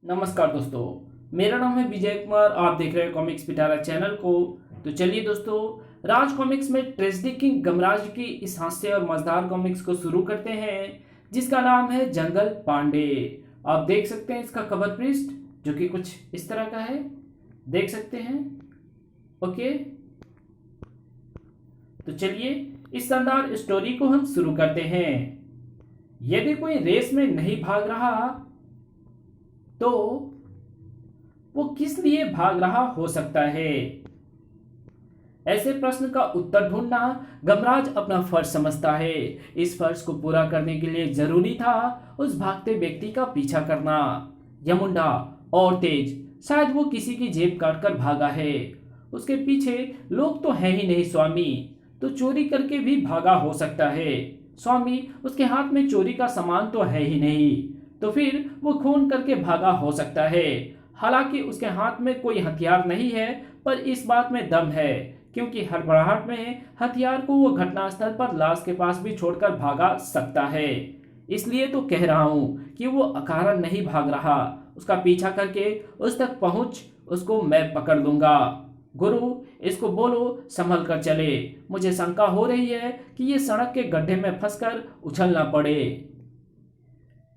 नमस्कार दोस्तों, मेरा नाम है विजय कुमार। आप देख रहे हैं कॉमिक्स पिटारा चैनल को। तो चलिए दोस्तों, राज कॉमिक्स में ट्रेजेडी किंग गमराज की इस हास्य और मजेदार कॉमिक्स को शुरू करते हैं, जिसका नाम है जंगल पांडे। आप देख सकते हैं इसका कवर पृष्ठ, जो कि कुछ इस तरह का है, देख सकते हैं। ओके, तो चलिए इस शानदार स्टोरी को हम शुरू करते हैं। यदि कोई रेस में नहीं भाग रहा तो वो किस लिए भाग रहा हो सकता है? ऐसे प्रश्न का उत्तर ढूंढना गमराज अपना फर्ज समझता है। इस फर्ज को पूरा करने के लिए जरूरी था उस भागते व्यक्ति का पीछा करना। यमुंडा और तेज, शायद वो किसी की जेब काटकर भागा है। उसके पीछे लोग तो है ही नहीं स्वामी, तो चोरी करके भी भागा हो सकता है। स्वामी, उसके हाथ में चोरी का सामान तो है ही नहीं, तो फिर वो खून करके भागा हो सकता है। हालांकि उसके हाथ में कोई हथियार नहीं है, पर इस बात में दम है, क्योंकि हड़बड़ाहट में हथियार को वो घटनास्थल पर लाश के पास भी छोड़कर भागा सकता है। इसलिए तो कह रहा हूं कि वो अकारण नहीं भाग रहा। उसका पीछा करके उस तक पहुंच उसको मैं पकड़ लूंगा। गुरु, इसको बोलो संभल कर चले। मुझे शंका हो रही है कि ये सड़क के गड्ढे में फंसकर उछलना पड़े।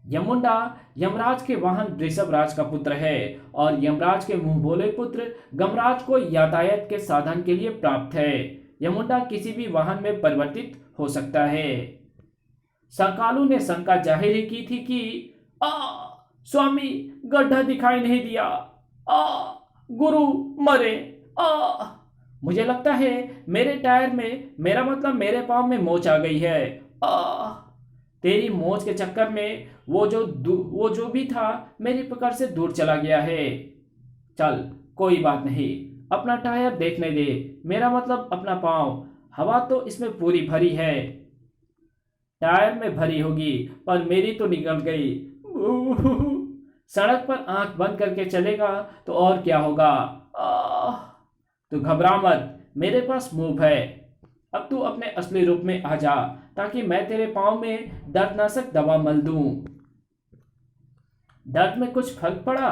यमुंडा यमराज के वाहन वृषभ राज का पुत्र है, और यमराज के मुंह बोले पुत्र गमराज को यातायात के साधन के लिए प्राप्त है। यमुंडा किसी भी वाहन में परिवर्तित हो सकता है। संकालू ने शंका जाहिर की थी कि आ स्वामी, गड्ढा दिखाई नहीं दिया। आ गुरु मरे। आ मुझे लगता है मेरे टायर में, मेरा मतलब मेरे पाँव में मोच आ गई है। आ तेरी मोच के चक्कर में वो जो भी था मेरी पकड़ से दूर चला गया है। चल कोई बात नहीं, अपना टायर देखने दे, मेरा मतलब अपना पाँव। हवा तो इसमें पूरी भरी है। टायर में भरी होगी, पर मेरी तो निकल गई। सड़क पर आंख बंद करके चलेगा तो और क्या होगा। तू घबरा मत, मेरे पास मूव है। अब तू अपने असली रूप में आ जा, ताकि मैं तेरे पाँव में दर्दनाशक दवा मल दूं। दर्द में कुछ फर्क पड़ा?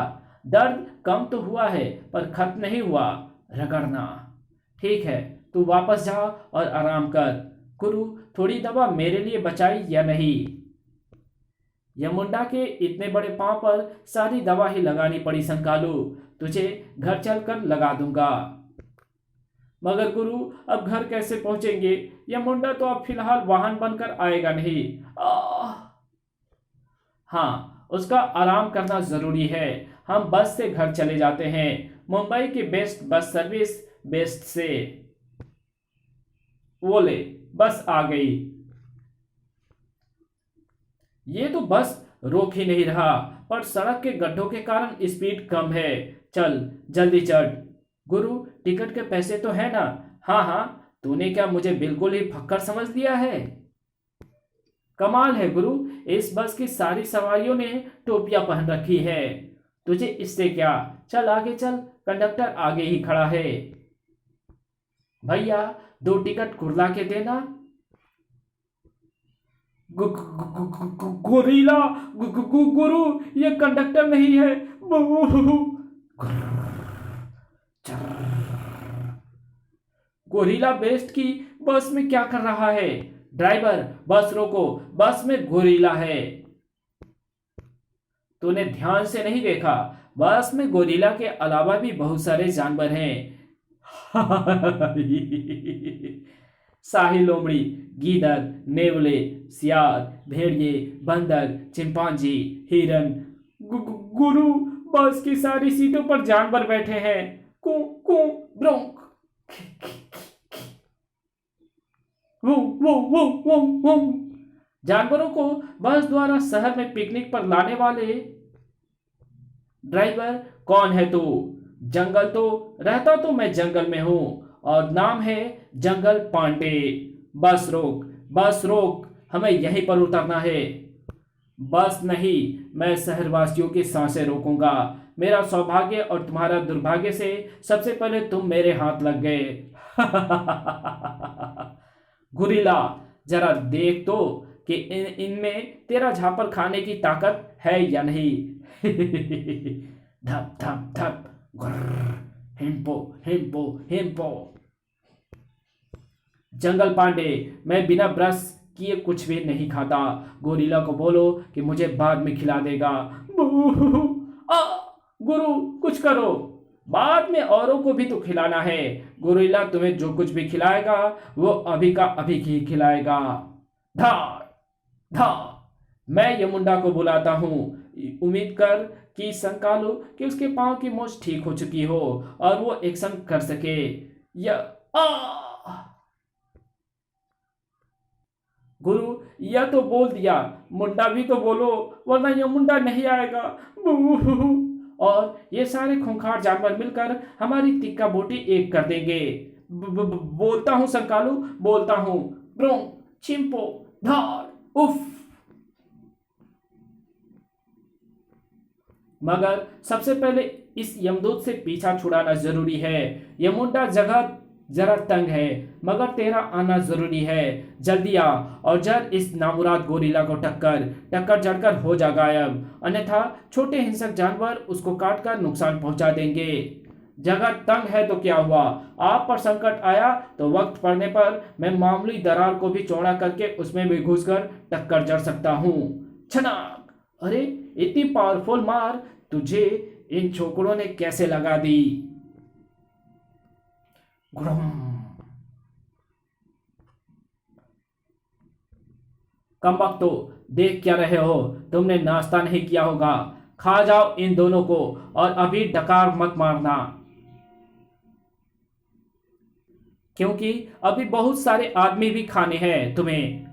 दर्द कम तो हुआ है, पर खत्म नहीं हुआ। रगड़ना ठीक है, तू वापस जा और आराम कर। गुरु, थोड़ी दवा मेरे लिए बचाई या नहीं? यमुंडा के इतने बड़े पांव पर सारी दवा ही लगानी पड़ी संकालू। तुझे घर चलकर लगा दूंगा। मगर गुरु, अब घर कैसे पहुंचेंगे? यमुंडा तो अब फिलहाल वाहन बनकर आएगा नहीं। हाँ, उसका आराम करना जरूरी है। हम बस से घर चले जाते हैं, मुंबई की बेस्ट बस सर्विस, बेस्ट से। वो ले, बस आ गई। ये तो बस रोक ही नहीं रहा, पर सड़क के गड्ढों के कारण स्पीड कम है। चल जल्दी चढ़। गुरु, टिकट के पैसे तो है ना? हाँ हाँ, तूने क्या मुझे बिल्कुल ही फक्कर समझ लिया है? कमाल है गुरु, इस बस की सारी सवारियों ने टोपियां पहन रखी है। तुझे इससे क्या? चल आगे चल, कंडक्टर आगे ही खड़ा है। भैया, 2 टिकट कुर्ला के देना। गोरीला, गुरु, ये कंडक्टर नहीं है। गोरीला बेस्ट की बस में क्या कर रहा है? ड्राइवर, बस रोको, बस में गोरीला है। तूने ध्यान से नहीं देखा, बस में गोरीला के अलावा भी बहुत सारे जानवर हैं। शाही लोमड़ी, गीदड़, नेवले, सियार, भेड़िए, बंदर, चिंपांजी, हिरन। गुरु, बस की सारी सीटों पर जानवर बैठे हैं। कू कू ब्रोंक। वो वो वो वो वो जानवरों को बस द्वारा शहर में पिकनिक पर लाने वाले। ड्राइवर, कौन है तू? जंगल तो रहता तो मैं जंगल में हूं, और नाम है जंगल पांडे। बस रोक, बस रोक, हमें यहीं पर उतरना है। बस नहीं, मैं शहरवासियों की सांसें रोकूंगा। मेरा सौभाग्य और तुम्हारा दुर्भाग्य से सबसे पहले तुम मेरे हाथ लग गए। गुरीला, जरा देख तो कि इनमें तेरा झापर खाने की ताकत है या नहीं। धप धप धप, गुर्र, हिम्पो हिम्पो हिम्पो। जंगल पांडे, मैं बिना ब्रश किए कुछ भी नहीं खाता। गोरिल्ला को बोलो कि मुझे बाद में खिला देगा। आ, गुरु कुछ करो, बाद में औरों को भी तो खिलाना है। गोरिल्ला तुम्हें जो कुछ भी खिलाएगा वो अभी का अभी ही खिलाएगा। धार धार, मैं यमुंडा को बुलाता हूँ, उम्मीद कर कि संकालू कि उसके पांव की मोच ठीक हो चुकी हो और वो एक्शन कर सके। या आ गुरु, यह तो बोल दिया, मुंडा भी तो बोलो, वरना यह मुंडा नहीं आएगा। और ये सारे खूंखार जानवर मिलकर हमारी तिक्का बोटी एक कर देंगे। बोलता हूं संकालू, बोलता हूं। ब्रों, चिंपो, धार, उफ। मगर सबसे पहले इस यमदूत से पीछा छुड़ाना जरूरी है। यमुंडा जगह जरा तंग है, मगर तेरा आना जरूरी है। जल्दी आ और जर इस नामुराद गोरिल्ला को टक्कर जड़कर हो जा गायब, अन्यथा छोटे हिंसक जानवर उसको काट कर नुकसान पहुंचा देंगे। जगह तंग है तो क्या हुआ, आप पर संकट आया तो वक्त पड़ने पर मैं मामूली दरार को भी चौड़ा करके उसमें भी घुसकर टक्कर जड़ सकता हूँ। छनाक, अरे इतनी पावरफुल मार तुझे इन छोकरों ने कैसे लगा दी। कमबख्त, तो देख क्या रहे हो, तुमने नाश्ता नहीं किया होगा। खा जाओ इन दोनों को और अभी डकार मत मारना, क्योंकि अभी बहुत सारे आदमी भी खाने हैं तुम्हें।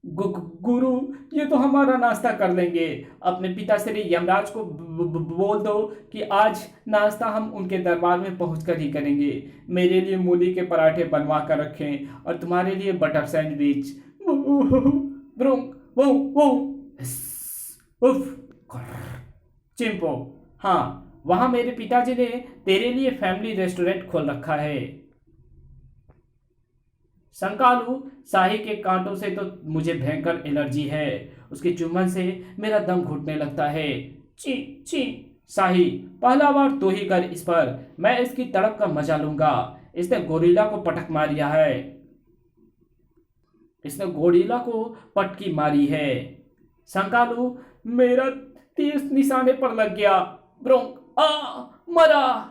गुरु, ये तो हमारा नाश्ता कर लेंगे। अपने पिता श्री यमराज को बोल दो कि आज नाश्ता हम उनके दरबार में पहुंचकर ही करेंगे। मेरे लिए मूली के पराठे बनवा कर रखें और तुम्हारे लिए बटर सैंडविच। चिंपो, हाँ, वहां मेरे पिताजी ने तेरे लिए फैमिली रेस्टोरेंट खोल रखा है। संकालू, शाही के कांटों से तो मुझे भयंकर एलर्जी है, उसके चुंबन से मेरा दम घुटने लगता है। ची ची, शाही, पहला बार तो ही कर इस पर, मैं इसकी तड़प का मजा लूंगा। इसने गोरिल्ला को पटक मारिया है, इसने गोरिल्ला को पटकी मारी है। संकालू, मेरा तीर निशाने पर लग गया। ब्रोंक, मरा।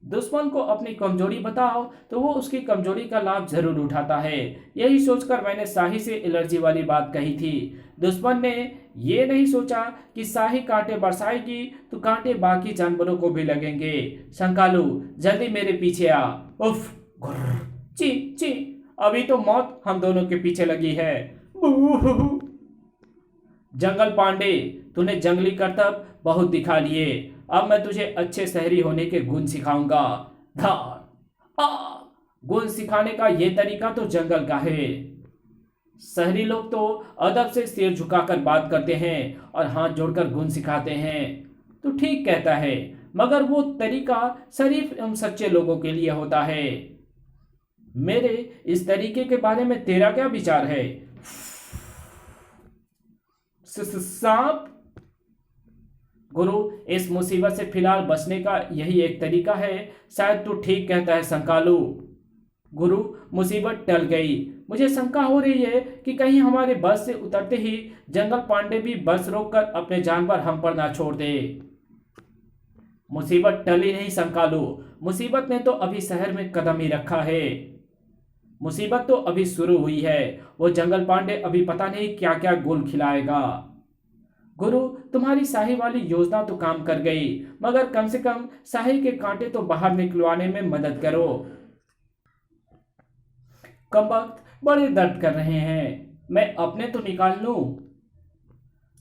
दुश्मन को अपनी कमजोरी बताओ तो वो उसकी कमजोरी का लाभ जरूर उठाता है। यही सोचकर मैंने शाही से एलर्जी वाली बात कही थी। दुश्मन ने ये नहीं सोचा कि शाही कांटे बरसाएगी तो कांटे बाकी जानवरों को भी लगेंगे। संकालू, जल्दी मेरे पीछे आ। उफ, गुर्र, ची ची, अभी तो मौत हम दोनों के पीछे लगी है। जंगल पांडे, तूने जंगली करतब बहुत दिखा लिए, अब मैं तुझे अच्छे शहरी होने के गुण सिखाऊंगा। धार, गुण सिखाने का ये तरीका तो जंगल का है। शहरी लोग तो अदब से सिर झुकाकर बात करते हैं और हाथ जोड़कर गुण सिखाते हैं। तो ठीक कहता है, मगर वो तरीका शरीफ एवं सच्चे लोगों के लिए होता है। मेरे इस तरीके के बारे में तेरा क्या विचार है? सांप, गुरु, इस मुसीबत से फिलहाल बचने का यही एक तरीका है। शायद तू ठीक कहता है संकालू। गुरु, मुसीबत टल गई। मुझे शंका हो रही है कि कहीं हमारे बस से उतरते ही जंगल पांडे भी बस रोककर अपने जानवर हम पर ना छोड़ दे। मुसीबत टली नहीं संकालू, मुसीबत ने तो अभी शहर में कदम ही रखा है। मुसीबत तो अभी शुरू हुई है। वो जंगल पांडे अभी पता नहीं क्या क्या गोल खिलाएगा। गुरु, तुम्हारी शाही वाली योजना तो काम कर गई, मगर कम से कम शाही के कांटे तो बाहर निकलवाने में मदद करो। कमबख्त बड़े दर्द कर रहे हैं, मैं अपने तो निकाल लूं।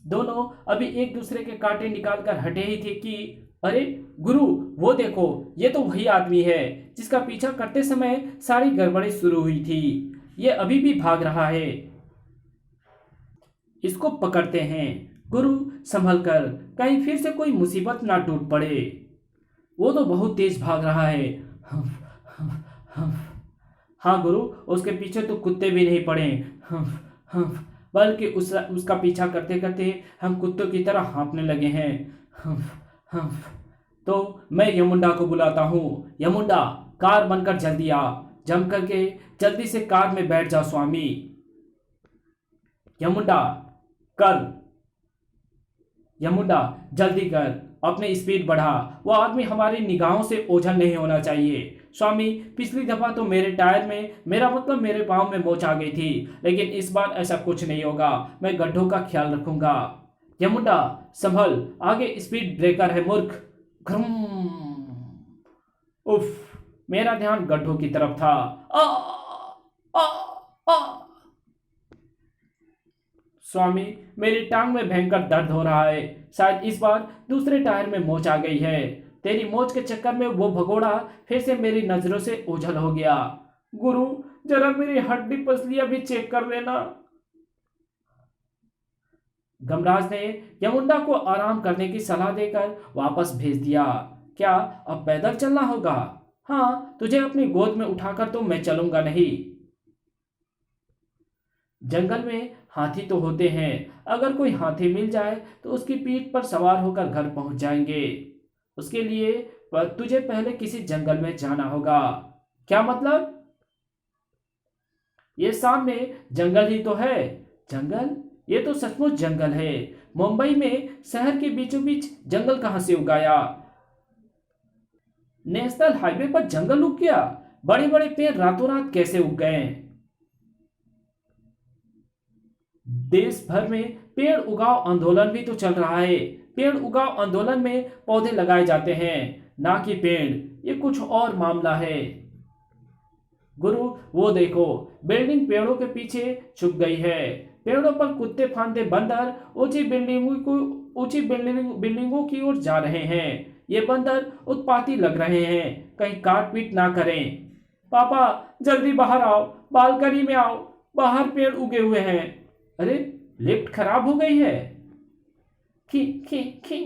दोनों अभी एक दूसरे के कांटे निकालकर हटे ही थे कि अरे गुरु, वो देखो, ये तो वही आदमी है जिसका पीछा करते समय सारी गड़बड़ी शुरू हुई थी। ये अभी भी भाग रहा है, इसको पकड़ते हैं। गुरु, संभल कर, कहीं फिर से कोई मुसीबत ना टूट पड़े। वो तो बहुत तेज भाग रहा है। हाँ गुरु, उसके पीछे तो कुत्ते भी नहीं पड़े। बल्कि उसका पीछा करते करते हम कुत्तों की तरह हाँफने लगे हैं। तो मैं यमुंडा को बुलाता हूँ। यमुंडा, कार बनकर जल्दी आ। जम करके जल्दी से कार में बैठ जा स्वामी। यमुंडा, कर। यमुंडा, जल्दी कर, अपनी स्पीड बढ़ा। वो आदमी हमारी निगाहों से ओझल नहीं होना चाहिए। स्वामी, पिछली दफा तो मेरे टायर में, मेरा मतलब मेरे पाँव में मोच आ गई थी, लेकिन इस बार ऐसा कुछ नहीं होगा। मैं गड्ढों का ख्याल रखूंगा। यमुंडा, संभल, आगे स्पीड ब्रेकर है मूर्ख। घ्रुम। उफ, मेरा ध्यान गड्ढों की तरफ था। आ, आ, आ। स्वामी, मेरी टांग में भयंकर दर्द हो रहा है। शायद इस बार दूसरे टायर में मोच आ गई है। तेरी मोच के चक्कर में वो भगोड़ा फिर से मेरी नजरों से ओझल हो गया। गुरु, जरा मेरी हड्डी पसलियां भी चेक कर लेना। गमराज ने यमुंडा को आराम करने की सलाह देकर वापस भेज दिया। क्या अब पैदल चलना होगा? हाँ, तुझे अपनी गोद में उठाकर तो मैं चलूंगा नहीं। जंगल में हाथी तो होते हैं, अगर कोई हाथी मिल जाए तो उसकी पीठ पर सवार होकर घर पहुंच जाएंगे। उसके लिए तुझे पहले किसी जंगल में जाना होगा। क्या मतलब? ये सामने जंगल ही तो है। जंगल? ये तो सचमुच जंगल है। मुंबई में शहर के बीचों बीच जंगल कहां से उगाया? नेशनल हाईवे पर जंगल उग गया? बड़े बड़े पेड़ रातों रात कैसे उग गए? देश भर में पेड़ उगाओ आंदोलन भी तो चल रहा है। पेड़ उगाओ आंदोलन में पौधे लगाए जाते हैं, ना कि पेड़। ये कुछ और मामला है। गुरु, वो देखो, बिल्डिंग पेड़ों के पीछे छुप गई है। पेड़ों पर कुत्ते फांदे बंदर ऊंची बिल्डिंगों की ओर जा रहे हैं। ये बंदर उत्पाती लग रहे हैं, कहीं काट पीट ना करें। पापा, जल्दी बाहर आओ, बालकनी में आओ, बाहर पेड़ उगे हुए हैं। अरे, लिफ्ट खराब हो गई है। खी खी खी।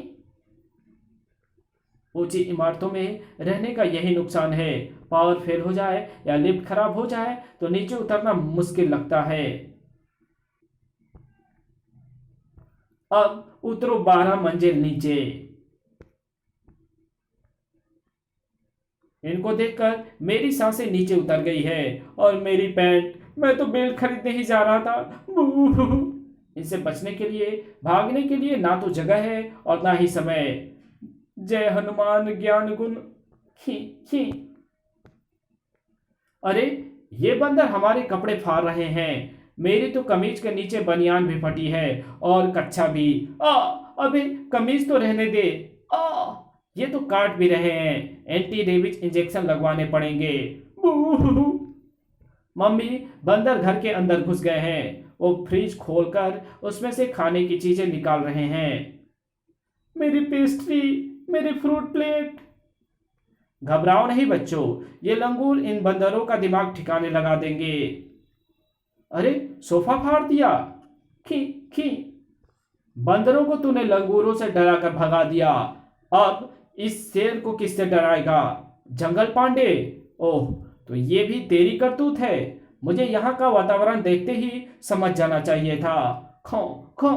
ऊंची इमारतों में रहने का यही नुकसान है। पावर फेल हो जाए या लिफ्ट खराब हो जाए तो नीचे उतरना मुश्किल लगता है। अब उतरो 12 मंजिल नीचे। इनको देखकर मेरी सांसें नीचे उतर गई है। और मेरी पैंट, मैं तो बेल्ट खरीदने ही जा रहा था। इनसे बचने के लिए, भागने के लिए ना तो जगह है और ना ही समय। जय हनुमान ज्ञान गुण। खी खी। अरे, ये बंदर हमारे कपड़े फाड़ रहे हैं। मेरी तो कमीज के नीचे बनियान भी फटी है और कच्छा भी। अबे, कमीज तो रहने दे। ये तो काट भी रहे हैं। एंटी रेबीज इंजेक्शन लगवाने पड़ेंगे। मम्मी, बंदर घर के अंदर घुस गए हैं। वो फ्रिज खोलकर उसमें से खाने की चीजें निकाल रहे हैं। मेरी पेस्ट्री, मेरी फ्रूट प्लेट। घबराओ नहीं बच्चों, ये लंगूर इन बंदरों का दिमाग ठिकाने लगा देंगे। अरे, सोफा फाड़ दिया। खी खी। बंदरों को तूने लंगूरों से डराकर भगा दिया। अब इस शेर को किससे डराएगा? जंगल पांडे। ओह, तो ये भी तेरी करतूत है। मुझे यहाँ का वातावरण देखते ही समझ जाना चाहिए था। खो खो।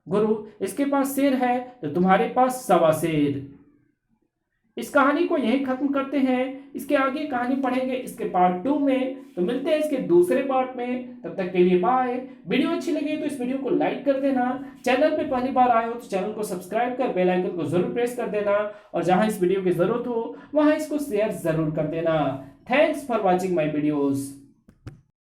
गुरु, इसके पास शेर है तो तुम्हारे पास सवा शेर। इस कहानी को यहीं खत्म करते हैं। इसके आगे कहानी पढ़ेंगे इसके पार्ट 2 में। तो मिलते हैं इसके दूसरे पार्ट में। तब तक के लिए बाय। वीडियो अच्छी लगी तो इस वीडियो को लाइक कर देना। चैनल पे पहली बार आए हो तो चैनल को सब्सक्राइब कर बेल आइकन को जरूर प्रेस कर देना। और जहां इस वीडियो की जरूरत हो वहां इसको शेयर जरूर कर देना। Thanks for watching my videos.